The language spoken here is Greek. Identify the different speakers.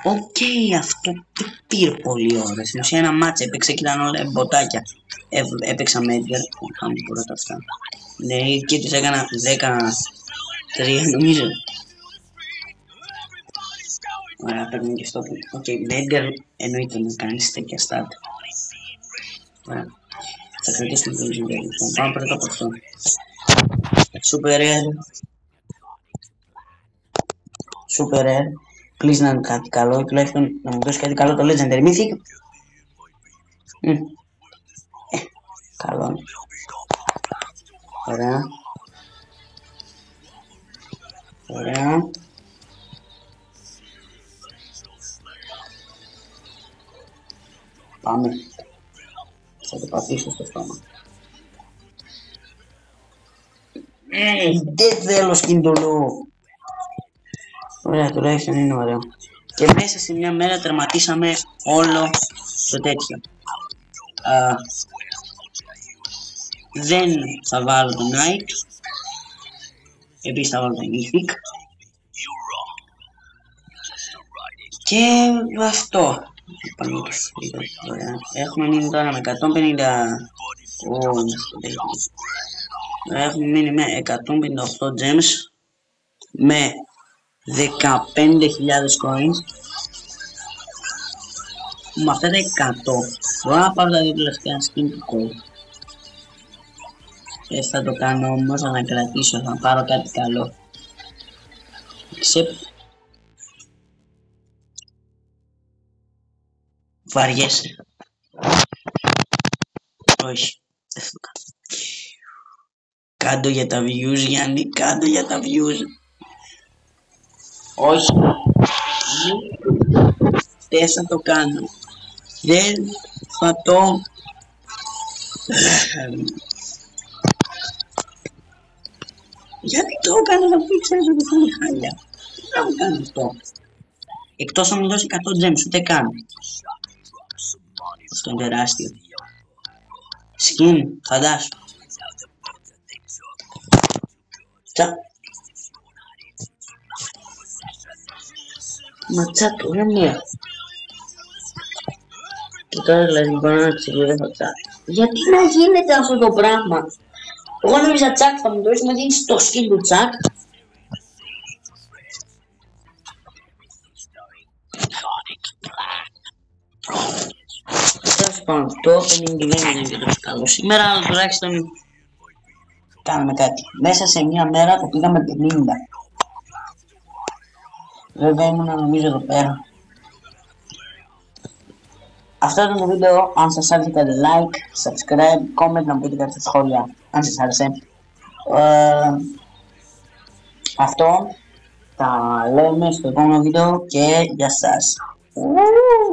Speaker 1: Οκ, αυτό δεν πήρε πολύ ώρα. Στην ουσία ένα μάτς έπαιξε και ήταν όλα μποτάκια. Έπαιξα με Edgar, που κάνουν πρώτα αυτά. Ναι, και τους έκανα 13 νομίζω. Ωραία, παίρνουμε και στο που. Οκ, με Edgar εννοείται να κάνεις τέτοια start. Ωραία. Θα κρατήσουμε το legendary. Λοιπόν, πάμε πρώτα από αυτό. Super rare. Super rare. Please να είναι κάτι καλό, τουλάχιστον να μου δώσει κάτι καλό το legendary mythic. Καλό. Ωραία. Ωραία. Πάμε. Θα το πατήσω στο στόμα. Δεν θέλω σκυντολό. Ωραία, τουλάχιστον είναι ωραίο. Και μέσα σε μια μέρα τερματίσαμε όλο το τέτοιο. Δεν θα βάλω το Night. Επίσης θα βάλω το Mythic. Και αυτό. Έχουμε μείνει τώρα με 150. Έχουμε μείνει με 158 gems. Με 15.000 coins. Με αυτά τα 100 μπορώ να πάρω τα δύο τελευταία skin του code. Έτσι θα το κάνω όμως, να κρατήσω, θα πάρω κάτι καλό. Βαριέσαι. Όχι, δεν θα το κάνω. Κάντο για τα views, Γιάννη, κάντο για τα views. Όχι. Δεν θα το κάνω. Δεν θα το... Γιατί το έκανα να πει, ξέρεις ότι θα είναι χάλια. Τι να μου κάνω αυτό. Εκτός αν μου δώσει 100 gems, ούτε καν. Αυτό είναι τεράστιο. Skin, φαντάσου. Τσα. Ματσά του, δεν μία. Και τώρα δηλαδή μπορώ να ξεγελέσω τσάκ. Γιατί να γίνεται αυτό το πράγμα. Εγώ νόμιζα τσάκ θα μου δώσει, μου δίνεις το skin του τσάκ. Τέλος πάντων, το opening δεν είναι και τόσο καλό σήμερα, αλλά τουλάχιστον κάναμε κάτι. Μέσα σε μια μέρα το πήγαμε 50. Βέβαια ήμουν νομίζω εδώ πέρα. Αυτό ήταν το βίντεο. Αν σας άρεσε κάντε like, subscribe, comment, να μου πείτε κάτι στα σχόλια αν σας άρεσε. Αυτό τα λέμε στο επόμενο βίντεο και για σας.